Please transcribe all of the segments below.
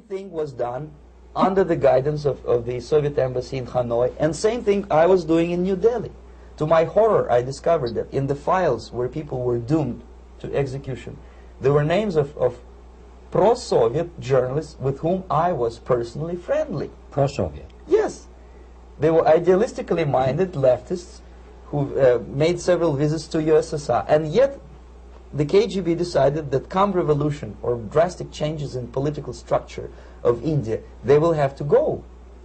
thing was done under the guidance of the Soviet embassy in Hanoi, and same thing I was doing in New Delhi. To my horror, I discovered that in the files where people were doomed to execution, there were names of pro-Soviet journalists with whom I was personally friendly. Pro-Soviet? Yes. They were idealistically minded leftists who made several visits to USSR, and yet the KGB decided that come revolution or drastic changes in political structure of India, they will have to go.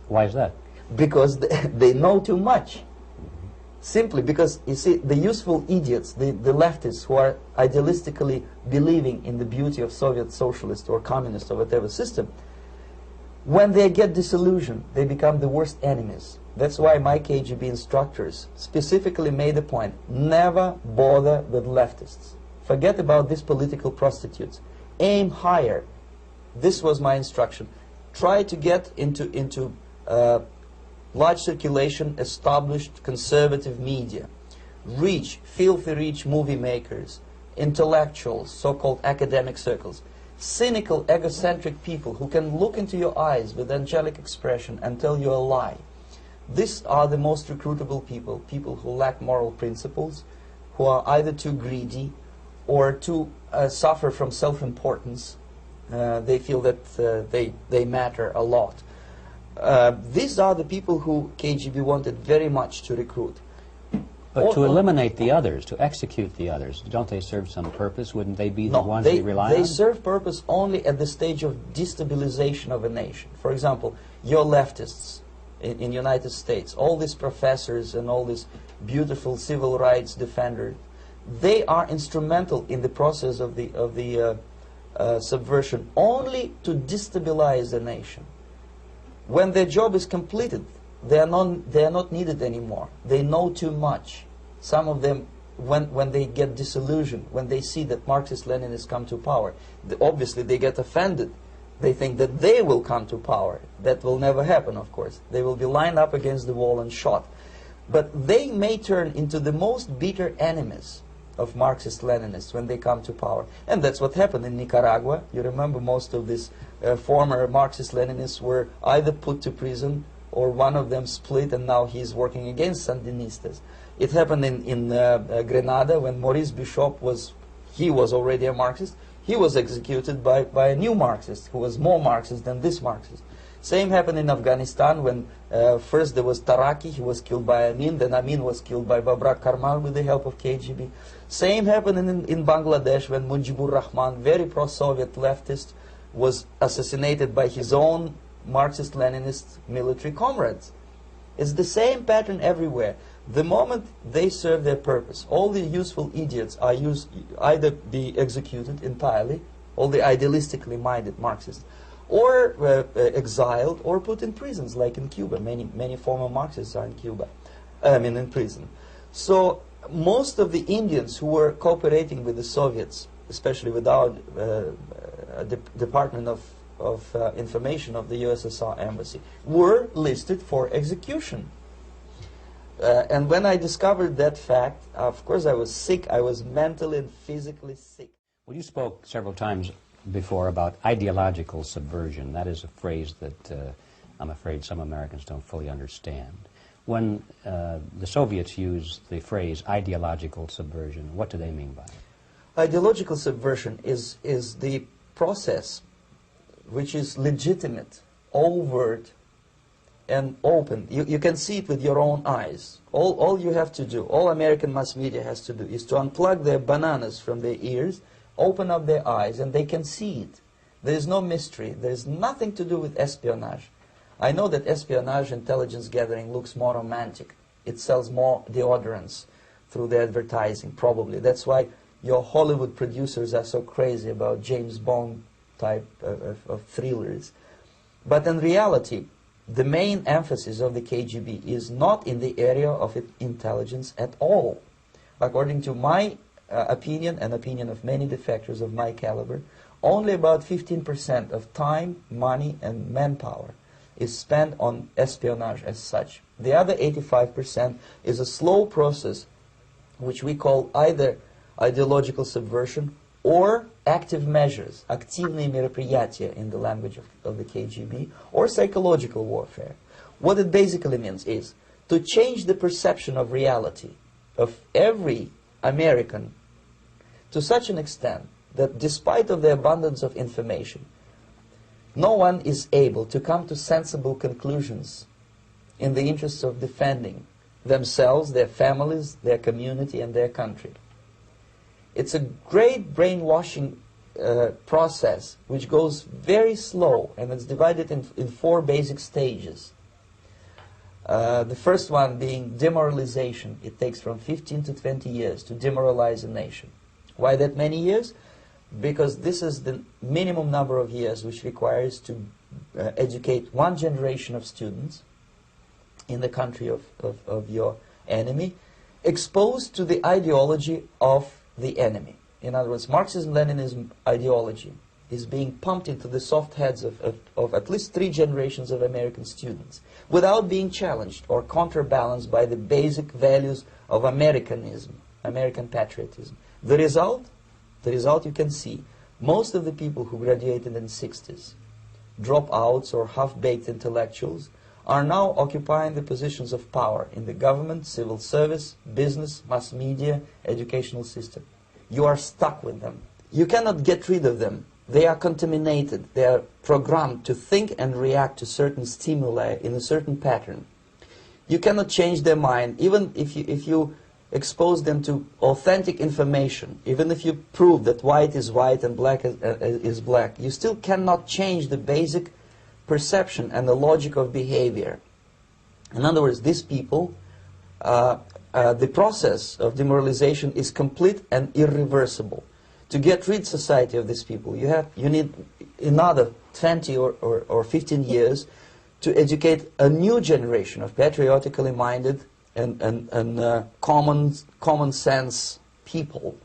Why is that? Because they know too much. Simply because, you see, the useful idiots, the leftists who are idealistically believing in the beauty of Soviet socialist or communist or whatever system, when they get disillusioned, they become the worst enemies. That's why my KGB instructors specifically made a point, never bother with leftists. Forget about these political prostitutes. Aim higher. This was my instruction. Try to get into large circulation, established conservative media. Rich, filthy rich movie makers, intellectuals, so-called academic circles. Cynical, egocentric people who can look into your eyes with angelic expression and tell you a lie. These are the most recruitable people, people who lack moral principles, who are either too greedy or too suffer from self-importance. They feel that they matter a lot. These are the people who KGB wanted very much to recruit. But to eliminate the others, to execute the others, don't they serve some purpose? Wouldn't they be the ones they rely on? They serve purpose only at the stage of destabilization of a nation. For example, your leftists in United States, all these professors and all these beautiful civil rights defenders, they are instrumental in the process of the subversion only to destabilize the nation. When their job is completed, they are not needed anymore. They know too much. Some of them, when they get disillusioned, when they see that Marxist-Leninists come to power, obviously they get offended. They think that they will come to power. That will never happen, of course. They will be lined up against the wall and shot. But they may turn into the most bitter enemies of Marxist-Leninists when they come to power. And that's what happened in Nicaragua. You remember most of these former Marxist-Leninists were either put to prison or one of them split, and now he's working against Sandinistas. It happened in Grenada when Maurice Bishop was already a Marxist. He was executed by a new Marxist who was more Marxist than this Marxist. Same happened in Afghanistan when first there was Taraki, he was killed by Amin, then Amin was killed by Babrak Karmal with the help of KGB. Same happened in Bangladesh when Mujibur Rahman, very pro-Soviet leftist, was assassinated by his own Marxist-Leninist military comrades. It's the same pattern everywhere. The moment they serve their purpose, all the useful idiots are either be executed entirely, all the idealistically minded Marxists, or exiled or put in prisons, like in Cuba. Many former Marxists are in Cuba, in prison. So most of the Indians who were cooperating with the Soviets, especially with our Department of Information of the USSR Embassy, were listed for execution. And when I discovered that fact, of course I was sick. I was mentally and physically sick. Well, you spoke several times before about ideological subversion. That is a phrase that I'm afraid some Americans don't fully understand. When the Soviets use the phrase ideological subversion, what do they mean by it? Ideological subversion is the process which is legitimate, overt, and open. You can see it with your own eyes. All you have to do, all American mass media has to do, is to unplug their bananas from their ears, open up their eyes, and they can see it. There is no mystery. There is nothing to do with espionage. I know that espionage intelligence gathering looks more romantic. It sells more deodorants through the advertising, probably. That's why your Hollywood producers are so crazy about James Bond type of thrillers. But in reality, the main emphasis of the KGB is not in the area of intelligence at all. According to my opinion and opinion of many defectors of my caliber, only about 15% of time, money, and manpower is spent on espionage as such. The other 85% is a slow process which we call either ideological subversion or active measures, активные мероприятия in the language of the KGB, or psychological warfare. What it basically means is to change the perception of reality of every American to such an extent that despite of the abundance of information, no one is able to come to sensible conclusions in the interests of defending themselves, their families, their community, and their country. It's a great brainwashing process which goes very slow, and it's divided in 4 basic stages. The first one being demoralization. It takes from 15 to 20 years to demoralize a nation. Why that many years? Because this is the minimum number of years which requires to educate one generation of students in the country of your enemy, exposed to the ideology of the enemy. In other words, Marxism-Leninism ideology is being pumped into the soft heads of at least 3 generations of American students without being challenged or counterbalanced by the basic values of Americanism, American patriotism. The result you can see. Most of the people who graduated in the 60s, dropouts or half-baked intellectuals, are now occupying the positions of power in the government, civil service, business, mass media, educational system. You are stuck with them. You cannot get rid of them. They are contaminated. They are programmed to think and react to certain stimuli in a certain pattern. You cannot change their mind, even if you expose them to authentic information, even if you prove that white is white and black is black. You still cannot change the basic perception and the logic of behavior. In other words, these people, the process of demoralization is complete and irreversible. To get rid society of these people, you need another 20 or 15 years to educate a new generation of patriotically minded and common sense people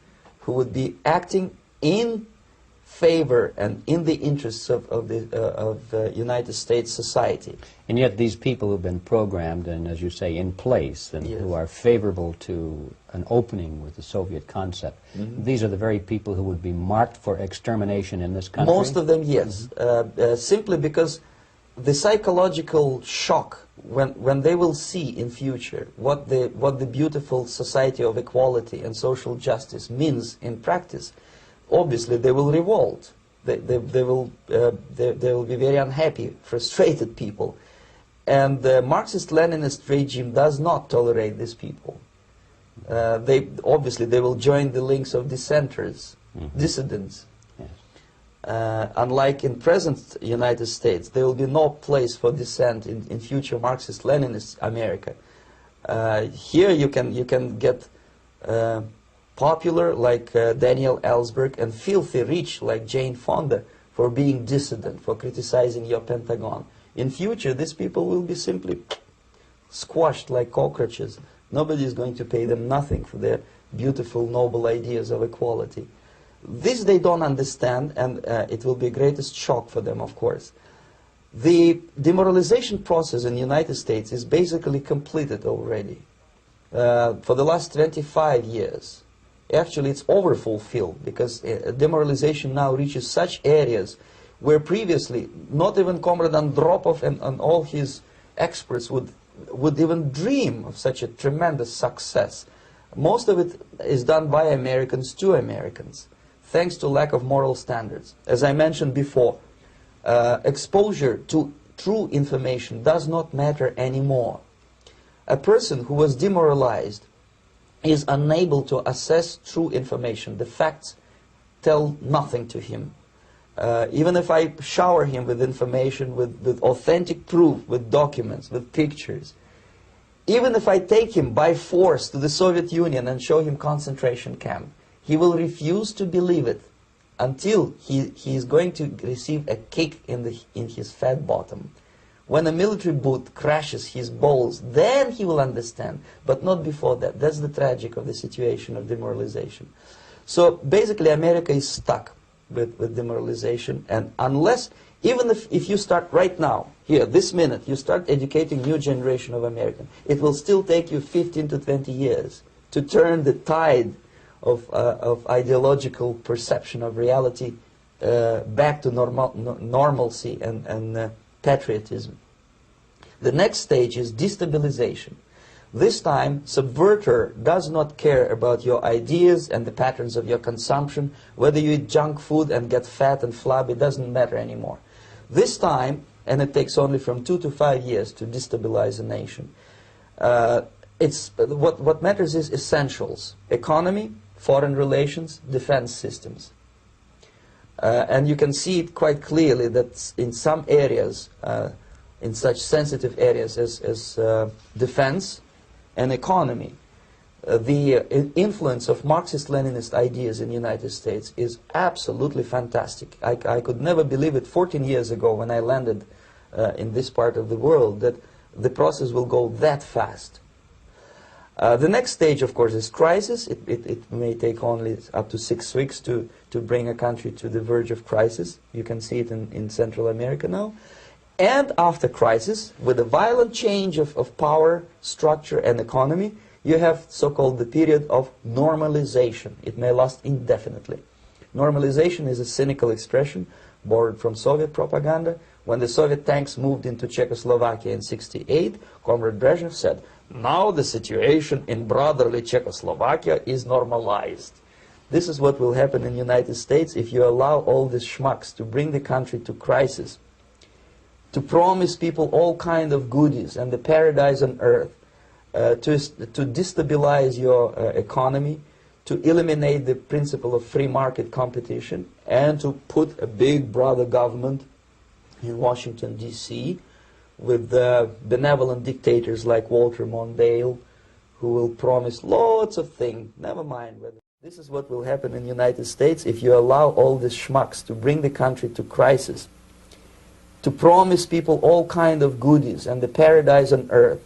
who would be acting in favor and in the interests of United States society. And yet these people who've been programmed and, as you say, in place and Yes. who are favorable to an opening with the Soviet concept, these are the very people who would be marked for extermination in this country? Most of them, yes. Simply because the psychological shock when they will see in future what the beautiful society of equality and social justice means in practice, obviously they will revolt. They will be very unhappy, frustrated people. And the Marxist-Leninist regime does not tolerate these people. Obviously they will join the links of dissenters, dissidents. Unlike in present United States, there will be no place for dissent in future Marxist-Leninist America. Here you can get popular like Daniel Ellsberg and filthy rich like Jane Fonda for being dissident, for criticizing your Pentagon. In future, these people will be simply squashed like cockroaches. Nobody is going to pay them nothing for their beautiful, noble ideas of equality. This they don't understand, and it will be a greatest shock for them, of course. The demoralization process in the United States is basically completed already. For the last 25 years. Actually, it's overfulfilled, because demoralization now reaches such areas where previously not even Comrade Andropov and all his experts would even dream of such a tremendous success. Most of it is done by Americans to Americans, thanks to lack of moral standards. As I mentioned before, exposure to true information does not matter anymore. A person who was demoralized is unable to assess true information. The facts tell nothing to him. Even if I shower him with information, with authentic proof, with documents, with pictures, even if I take him by force to the Soviet Union and show him concentration camp, he will refuse to believe it until he is going to receive a kick in his fat bottom. When a military boot crashes his balls, then he will understand, but not before that. That's the tragic of the situation of demoralization. So basically America is stuck with demoralization, and unless, even if you start right now, here, this minute, you start educating new generation of Americans, it will still take you 15 to 20 years to turn the tide of ideological perception of reality back to normalcy and patriotism. The next stage is destabilization. This time, subverter does not care about your ideas and the patterns of your consumption. Whether you eat junk food and get fat and flabby, doesn't matter anymore. This time, and it takes only from 2 to 5 years to destabilize a nation, what matters is essentials: economy, foreign relations, defense systems. And you can see it quite clearly that in some areas, in such sensitive areas as defense and economy, the influence of Marxist-Leninist ideas in the United States is absolutely fantastic. I could never believe it 14 years ago when I landed in this part of the world that the process will go that fast. The next stage, of course, is crisis. It may take only up to 6 weeks to bring a country to the verge of crisis. You can see it in Central America now. And after crisis, with a violent change of power, structure, and economy, you have so-called the period of normalization. It may last indefinitely. Normalization is a cynical expression borrowed from Soviet propaganda. When the Soviet tanks moved into Czechoslovakia in '68, Comrade Brezhnev said, "Now the situation in brotherly Czechoslovakia is normalized." This is what will happen in the United States if you allow all these schmucks to bring the country to crisis, to promise people all kind of goodies and the paradise on earth, to destabilize your economy, to eliminate the principle of free market competition, and to put a big brother government in Washington, D.C., with benevolent dictators like Walter Mondale, who will promise lots of things, never mind whether. This is what will happen in the United States if you allow all these schmucks to bring the country to crisis, to promise people all kind of goodies and the paradise on earth,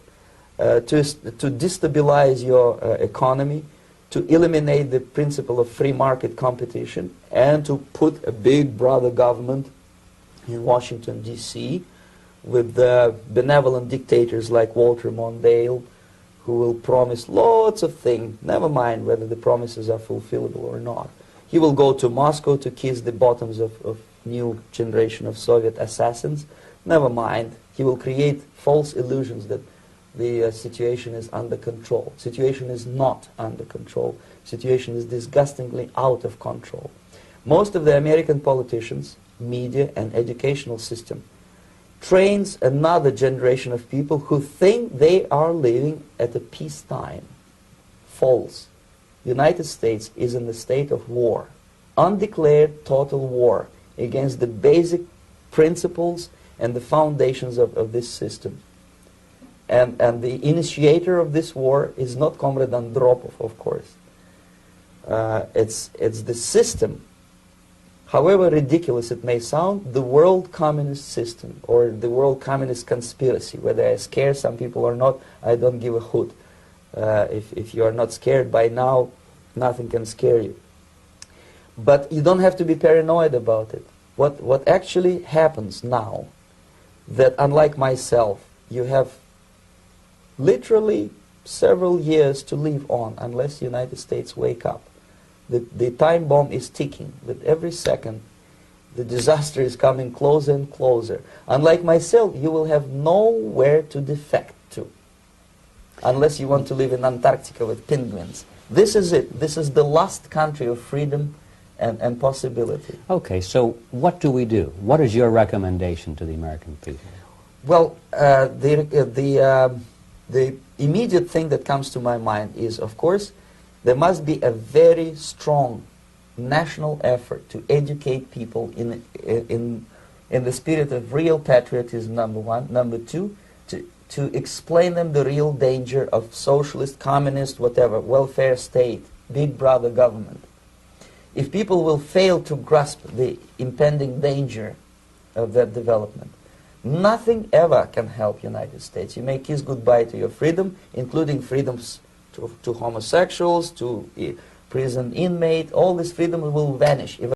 to destabilize your economy, to eliminate the principle of free market competition, and to put a big brother government in Washington, D.C., with benevolent dictators like Walter Mondale, who will promise lots of things, never mind whether the promises are fulfillable or not. He will go to Moscow to kiss the bottoms of new generation of Soviet assassins, never mind. He will create false illusions that the situation is under control. Situation is not under control. Situation is disgustingly out of control. Most of the American politicians, media, and educational system trains another generation of people who think they are living at a peacetime. False. The United States is in the state of war, undeclared total war against the basic principles and the foundations of this system. And the initiator of this war is not Comrade Andropov, of course. It's the system. However ridiculous it may sound, the world communist system or the world communist conspiracy, whether I scare some people or not, I don't give a hoot. If you are not scared by now, nothing can scare you. But you don't have to be paranoid about it. What actually happens now, that unlike myself, you have literally several years to live on unless the United States wake up. The time bomb is ticking. With every second, the disaster is coming closer and closer. Unlike myself, you will have nowhere to defect to, unless you want to live in Antarctica with penguins. This is it. This is the last country of freedom and possibility. Okay, so what do we do? What is your recommendation to the American people? Well, the immediate thing that comes to my mind is, of course, there must be a very strong national effort to educate people in the spirit of real patriotism, number one. Number two, to explain them the real danger of socialist, communist, whatever, welfare state, big brother government. If people will fail to grasp the impending danger of that development, nothing ever can help United States. You may kiss goodbye to your freedom, including freedoms to homosexuals, to prison inmate. All this freedom will vanish.